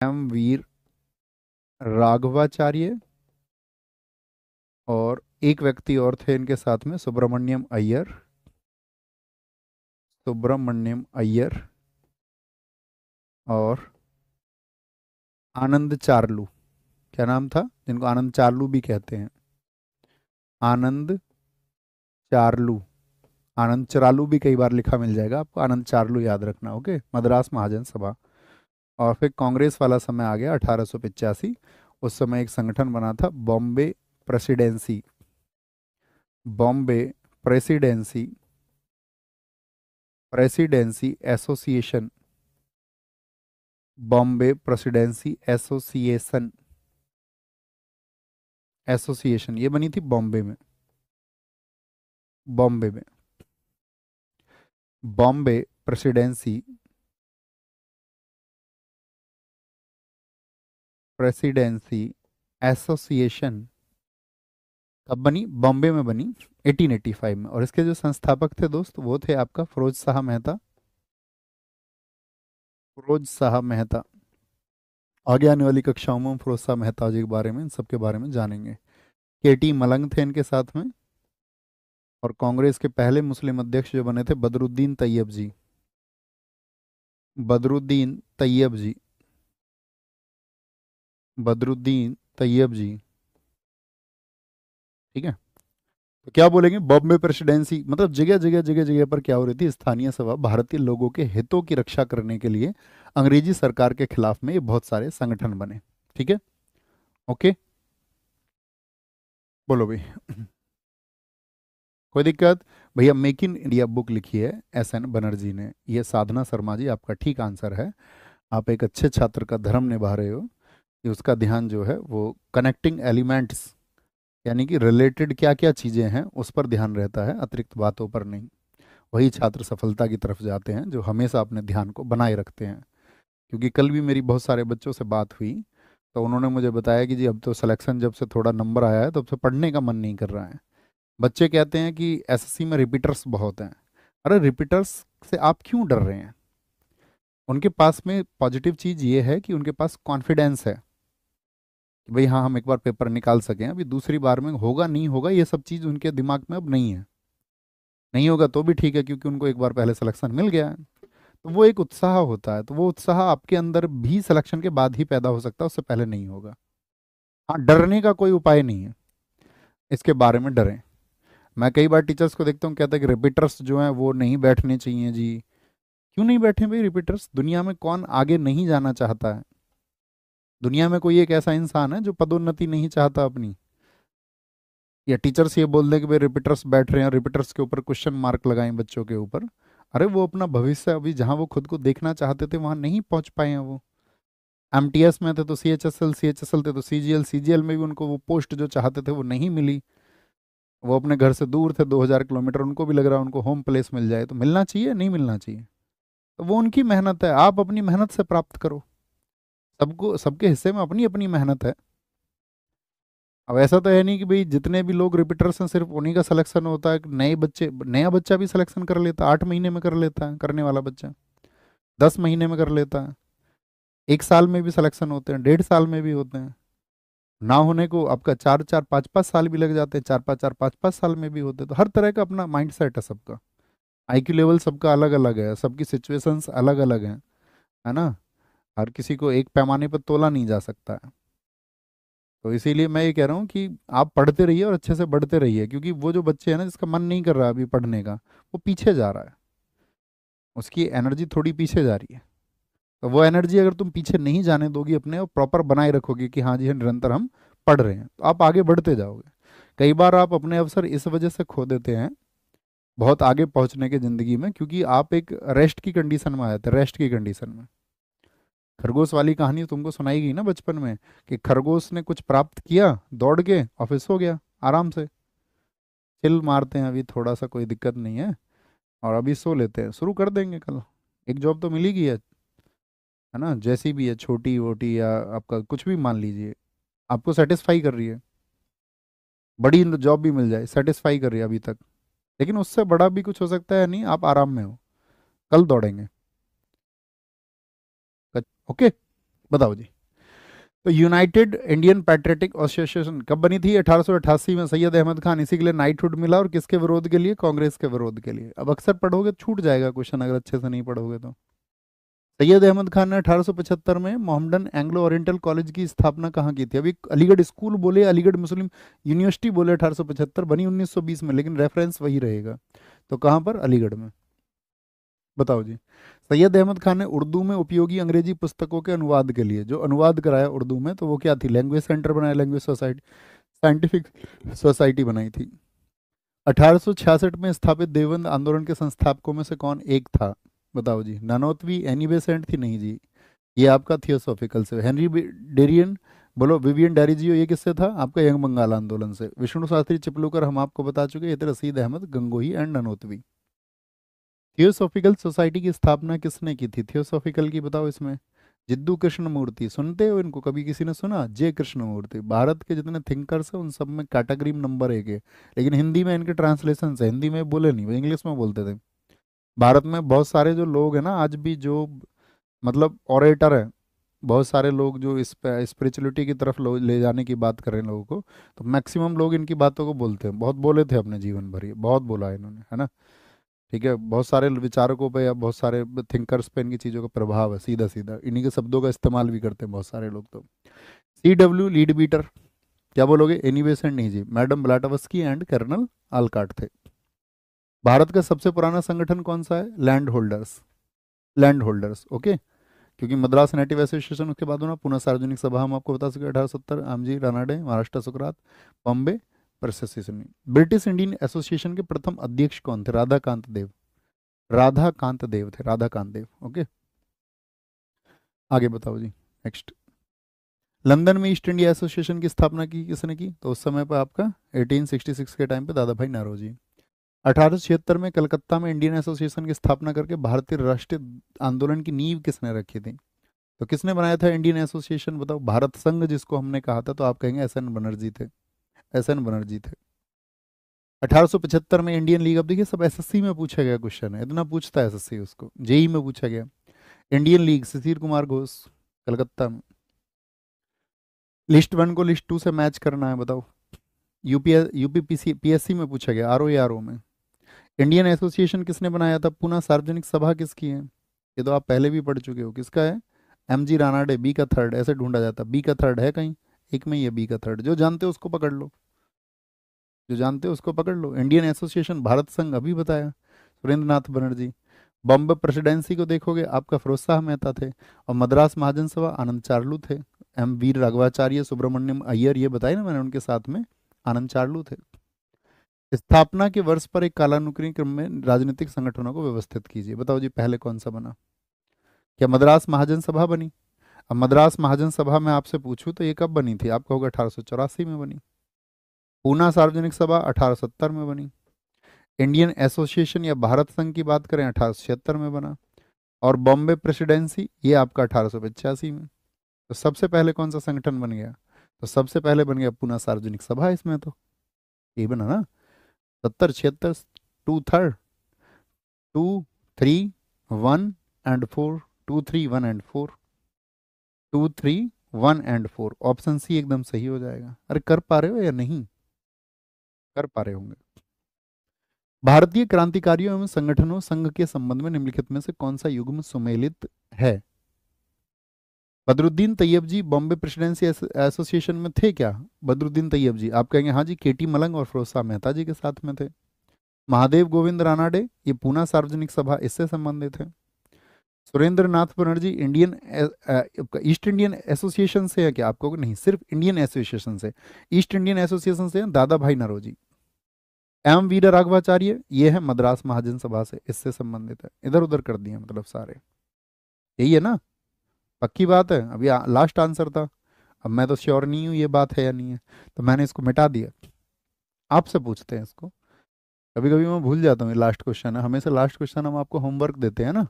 M वीर राघवाचार्य, और एक व्यक्ति और थे इनके साथ में, सुब्रमण्यम अय्यर, सुब्रमण्यम अय्यर और आनंद चार्लू। क्या नाम था? जिनको आनंद चार्लू भी कहते हैं, आनंद चार्लू। आनंद चरालू भी कई बार लिखा मिल जाएगा आपको, आनंद चार्लू याद रखना। ओके, मद्रास महाजन सभा। और फिर कांग्रेस वाला समय आ गया 1885। उस समय एक संगठन बना था, Bombay presidency, Bombay presidency, presidency association, Bombay presidency association, association ये बनी थी बॉम्बे में, बॉम्बे में, बॉम्बे प्रेसिडेंसी, प्रेसिडेंसी एसोसिएशन कब बनी? बॉम्बे में बनी 1885 में। और इसके जो संस्थापक थे दोस्त, वो थे आपका फिरोज शाह मेहता, फिरोज शाह मेहता। आगे आने वाली कक्षाओं में हम फिरोज शाह मेहता जी के बारे में, इन सब के बारे में जानेंगे। केटी मलंग थे इनके साथ में। और कांग्रेस के पहले मुस्लिम अध्यक्ष जो बने थे, बदरुद्दीन तैयब जी, बदरुद्दीन तैयब जी, बदरुद्दीन तैयब जी। ठीक है, तो क्या बोलेंगे? बॉम्बे प्रेसिडेंसी मतलब जगह जगह जगह जगह पर क्या हो रही थी? स्थानीय सभा, भारतीय लोगों के हितों की रक्षा करने के लिए अंग्रेजी सरकार के खिलाफ में ये बहुत सारे संगठन बने। ठीक है, ओके, बोलो भाई। कोई दिक्कत? भैया मेक इन इंडिया बुक लिखी है एस एन बनर्जी ने। ये साधना शर्मा जी, आपका ठीक आंसर है। आप एक अच्छे छात्र का धर्म निभा रहे हो कि उसका ध्यान जो है वो कनेक्टिंग एलिमेंट्स, यानी कि रिलेटेड क्या क्या चीज़ें हैं उस पर ध्यान रहता है, अतिरिक्त बातों पर नहीं। वही छात्र सफलता की तरफ जाते हैं जो हमेशा अपने ध्यान को बनाए रखते हैं। क्योंकि कल भी मेरी बहुत सारे बच्चों से बात हुई, तो उन्होंने मुझे बताया कि जी अब तो सिलेक्शन जब से थोड़ा नंबर आया है तब से पढ़ने का मन नहीं कर रहा है। बच्चे कहते हैं कि एसएससी में रिपीटर्स बहुत हैं। अरे रिपीटर्स से आप क्यों डर रहे हैं? उनके पास में पॉजिटिव चीज़ ये है कि उनके पास कॉन्फिडेंस है कि भाई हाँ हम एक बार पेपर निकाल सकें। अभी दूसरी बार में होगा नहीं होगा ये सब चीज़ उनके दिमाग में अब नहीं है। नहीं होगा तो भी ठीक है, क्योंकि उनको एक बार पहले सिलेक्शन मिल गया है। तो वो एक उत्साह होता है, तो वो उत्साह आपके अंदर भी सिलेक्शन के बाद ही पैदा हो सकता है, उससे पहले नहीं होगा। हाँ, डरने का कोई उपाय नहीं है, इसके बारे में डरें। मैं कई बार टीचर्स को देखता हूँ कहते हैं कि रिपीटर्स जो हैं वो नहीं बैठने चाहिए जी। क्यों नहीं बैठे भाई रिपीटर्स? दुनिया में कौन आगे नहीं जाना चाहता है? दुनिया में कोई एक ऐसा इंसान है जो पदोन्नति नहीं चाहता अपनी? या टीचर्स ये बोल दें कि भाई रिपीटर्स बैठ रहे हैं और रिपीटर्स के ऊपर क्वेश्चन मार्क लगाएं बच्चों के ऊपर। अरे वो अपना भविष्य अभी जहाँ वो खुद को देखना चाहते थे वहाँ नहीं पहुँच पाए हैं वो। एमटीएस में थे तो सीएचएसएल, सीएचएसएल थे तो सीजीएल, सीजीएल में भी उनको वो पोस्ट जो चाहते थे वो नहीं मिली। वो अपने घर से दूर थे 2000 किलोमीटर, उनको भी लग रहा है उनको होम प्लेस मिल जाए। तो मिलना चाहिए नहीं मिलना चाहिए? तो वो उनकी मेहनत है, आप अपनी मेहनत से प्राप्त करो। सबको, सबके हिस्से में अपनी अपनी मेहनत है। अब ऐसा तो है नहीं कि भाई जितने भी लोग रिपीटर्स हैं सिर्फ उन्हीं का सिलेक्शन होता है। नए बच्चे, नया बच्चा भी सिलेक्शन कर लेता है, 8 महीने में कर लेता है करने वाला बच्चा, 10 महीने में कर लेता है, 1 साल में भी सिलेक्शन होते हैं, 1.5 साल में भी होते हैं। ना होने को आपका 4-4 5-5 साल भी लग जाते हैं, 4-5 4 5 5 साल में भी होते हैं। तो हर तरह का अपना माइंड सेट है सबका, आईक्यू लेवल सबका अलग अलग है, सबकी सिचुएशंस अलग अलग हैं, है ना? हर किसी को एक पैमाने पर तोला नहीं जा सकता है। तो इसीलिए मैं ये कह रहा हूँ कि आप पढ़ते रहिए और अच्छे से बढ़ते रहिए, क्योंकि वो जो बच्चे हैं ना जिसका मन नहीं कर रहा अभी पढ़ने का, वो पीछे जा रहा है, उसकी एनर्जी थोड़ी पीछे जा रही है। तो वो एनर्जी अगर तुम पीछे नहीं जाने दोगी अपने, और प्रॉपर बनाए रखोगे कि हाँ जी निरंतर हम पढ़ रहे हैं, तो आप आगे बढ़ते जाओगे। कई बार आप अपने अवसर इस वजह से खो देते हैं बहुत आगे पहुंचने के ज़िंदगी में, क्योंकि आप एक रेस्ट की कंडीशन में आए थे, रेस्ट की कंडीशन में। खरगोश वाली कहानी तुमको सुनाई गई ना बचपन में, कि खरगोश ने कुछ प्राप्त किया, दौड़ के ऑफिस हो गया आराम से, चिल मारते हैं अभी थोड़ा सा, कोई दिक्कत नहीं है, और अभी सो लेते हैं, शुरू कर देंगे कल। एक जॉब तो मिल ही गई है ना? जैसी भी है, छोटी वोटी या आपका कुछ भी मान लीजिए, आपको सेटिस्फाई कर रही है। बड़ी जॉब भी मिल जाए, सेटिस्फाई कर रही है अभी तक, लेकिन उससे बड़ा भी कुछ हो सकता है, नहीं आप आराम में हो, कल दौड़ेंगे। ओके, बताओ जी। तो यूनाइटेड इंडियन पैट्रियटिक एसोसिएशन कब बनी थी? 1888 में। सैयद अहमद खान, इसी के लिए नाइटहुड मिला, और किसके विरोध के लिए? कांग्रेस के विरोध के लिए। अब अक्सर पढ़ोगे तो छूट जाएगा क्वेश्चन, अगर अच्छे से नहीं पढ़ोगे तो। सैयद अहमद खान ने 1875 में मोहम्मदन एंग्लो ओरिएंटल कॉलेज की स्थापना कहाँ की थी? अभी अलीगढ़ स्कूल बोले, अलीगढ़ मुस्लिम यूनिवर्सिटी बोले, 1875 बनी 1920 में, लेकिन रेफरेंस वही रहेगा। तो कहाँ पर? अलीगढ़ में। बताओ जी। सैयद अहमद खान ने उर्दू में उपयोगी अंग्रेजी पुस्तकों के अनुवाद के लिए जो अनुवाद कराया उर्दू में, तो वो क्या थी? लैंग्वेज सेंटर बनाया, लैंग्वेज सोसाइटी, साइंटिफिक सोसाइटी बनाई थी। 1866 में स्थापित देवबंद आंदोलन के संस्थापकों में से कौन एक था? बताओ जी। नानोतवी, एनी बेसेंट थी? नहीं जी, ये आपका थियोसॉफिकल से। हेनरी डेरियन, बोलो। विवियन डैरिजियो, ये किससे था? आपका यंग बंगाल आंदोलन से। विष्णु शास्त्री चिपलूकर हम आपको बता चुके, ये थे Rashid Ahmad Gangohi and Nanotvi. Theosophical society की स्थापना किसने की थी? थियोसॉफिकल की बताओ इसमें। जिद्दू कृष्णमूर्ति, सुनते हो इनको? कभी किसी ने सुना? जे कृष्णमूर्ति। भारत के जितने थिंकर्स हैं उन सब में कैटेगरी नंबर 1 है, लेकिन हिंदी में इनके ट्रांसलेशन है, हिंदी में बोले नहीं, वो इंग्लिश में बोलते थे। भारत में बहुत सारे जो लोग हैं ना आज भी, जो मतलब ऑरेटर है, बहुत सारे लोग जो इस स्पिरिचुअलिटी की तरफ ले जाने की बात कर रहे हैं लोगों को, तो मैक्सिमम लोग इनकी बातों को बोलते हैं। बहुत बोले थे अपने जीवन भर, ये बहुत बोला है इन्होंने, है ना। ठीक है, बहुत सारे विचारकों पे या बहुत सारे थिंकर्स पे इनकी चीज़ों का प्रभाव है, सीधा सीधा इन्हीं के शब्दों का इस्तेमाल भी करते हैं बहुत सारे लोग। तो CW लीड बीटर, क्या बोलोगे? Annie Besant? नहीं जी, मैडम ब्लाटावस्की एंड कर्नल आलकाट थे। भारत का सबसे पुराना संगठन कौन सा है? Land holders. Land holders, okay. क्योंकि मद्रास नेटिव एसोसिएशन उसके बाद होना, पुणे सार्वजनिक सभा हम आपको बता सके 1870, आमजी रानाडे, महाराष्ट्र सुकरात, Bombay presidency. British Indian association के प्रथम अध्यक्ष कौन थे? राधाकांत देव। राधाकांत देव थे, राधाकांत देव, ओके। आगे बताओ जी, नेक्स्ट। लंदन में ईस्ट इंडिया एसोसिएशन की स्थापना की किसने की? तो उस समय पर आपका 1866 के टाइम पे दादा भाई नारोजी। 1876 में कलकत्ता में इंडियन एसोसिएशन की स्थापना करके भारतीय राष्ट्रीय आंदोलन की नींव किसने रखी थी? तो किसने बनाया था इंडियन एसोसिएशन? बताओ। भारत संघ जिसको हमने कहा था, तो आप कहेंगे SN बनर्जी थे। SN बनर्जी थे। 1875 में इंडियन लीग, अब देखिए सब SSC में पूछा गया क्वेश्चन है, इतना पूछता है SSC, उसको JEE में पूछा गया। इंडियन लीग, शिशिर कुमार घोष, कलकत्ता में। लिस्ट 1 को लिस्ट 2 से मैच करना है, बताओ। PSC में पूछा गया, RO में। इंडियन एसोसिएशन किसने बनाया था? पुनः सार्वजनिक सभा किसकी है? ये तो आप पहले भी पढ़ चुके हो, किसका है? MG रानाडे। बी का थर्ड, ऐसे ढूंढा जाता। बी का थर्ड है कहीं एक में, ये बी का थर्ड। जो जानते हो उसको पकड़ लो, जो जानते हो उसको पकड़ लो। इंडियन एसोसिएशन, भारत संघ अभी बताया, सुरेंद्र नाथ बनर्जी। बॉम्बे प्रेसिडेंसी को देखोगे, आपका फिरोज शाह मेहता थे। और मद्रास महाजन सभा, आनंद चार्लू थे। वीर राघवाचार्य, सुब्रमण्यम अय्यर, ये बताया ना मैंने, उनके साथ में आनंद चार्लू थे। स्थापना के वर्ष पर एक कालानुक्रमिक क्रम में राजनीतिक संगठनों को व्यवस्थित कीजिए। बताओ जी, पहले कौन सा बना? क्या मद्रास महाजन सभा बनी? अब मद्रास महाजन सभा में आपसे पूछूं तो ये कब बनी थी? आप कहोगे 1884 में बनी। पूना सार्वजनिक सभा 1870 में बनी। इंडियन एसोसिएशन या भारत संघ की बात करें, 1876 में बना। और बॉम्बे प्रेसिडेंसी, ये आपका 1885 में। तो सबसे पहले कौन सा संगठन बन गया? तो सबसे पहले बन गया पूना सार्वजनिक सभा, इसमें तो ये बना ना। 70, 76, 2 3, 2 3 1 and 4, 2 3 1 and 4, 2 3 1 and 4। Option C एकदम सही हो जाएगा। अरे कर पा रहे हो या नहीं? कर पा रहे होंगे। भारतीय क्रांतिकारियों एवं संगठनों संघ के संबंध में निम्नलिखित में से कौन सा युग्म सुमेलित है? बदरुद्दीन तैयब जी बॉम्बे प्रेसिडेंसी एसोसिएशन में थे क्या? बदरुद्दीन तैयब जी, आप कहेंगे हाँ जी, KT मलंग और फिरोज शाह मेहता जी के साथ में थे। महादेव गोविंद रानाडे, ये पूना सार्वजनिक सभा, इससे संबंधित है। Surendra Nath Banerjee Indian East Indian Association से है क्या? आपको नहीं, सिर्फ इंडियन एसोसिएशन से। ईस्ट इंडियन एसोसिएशन से दादा भाई नरोजी। वीर राघवाचार्य, ये है मद्रास महाजन सभा से, इससे संबंधित है। इधर उधर कर दिए मतलब सारे, यही है ना? पक्की बात है। अभी लास्ट आंसर था, अब मैं तो श्योर नहीं हूँ ये बात है या नहीं है, तो मैंने इसको मिटा दिया। आपसे पूछते हैं इसको, कभी कभी मैं भूल जाता हूँ। ये लास्ट क्वेश्चन है, हमेशा लास्ट क्वेश्चन हम आपको होमवर्क देते हैं ना,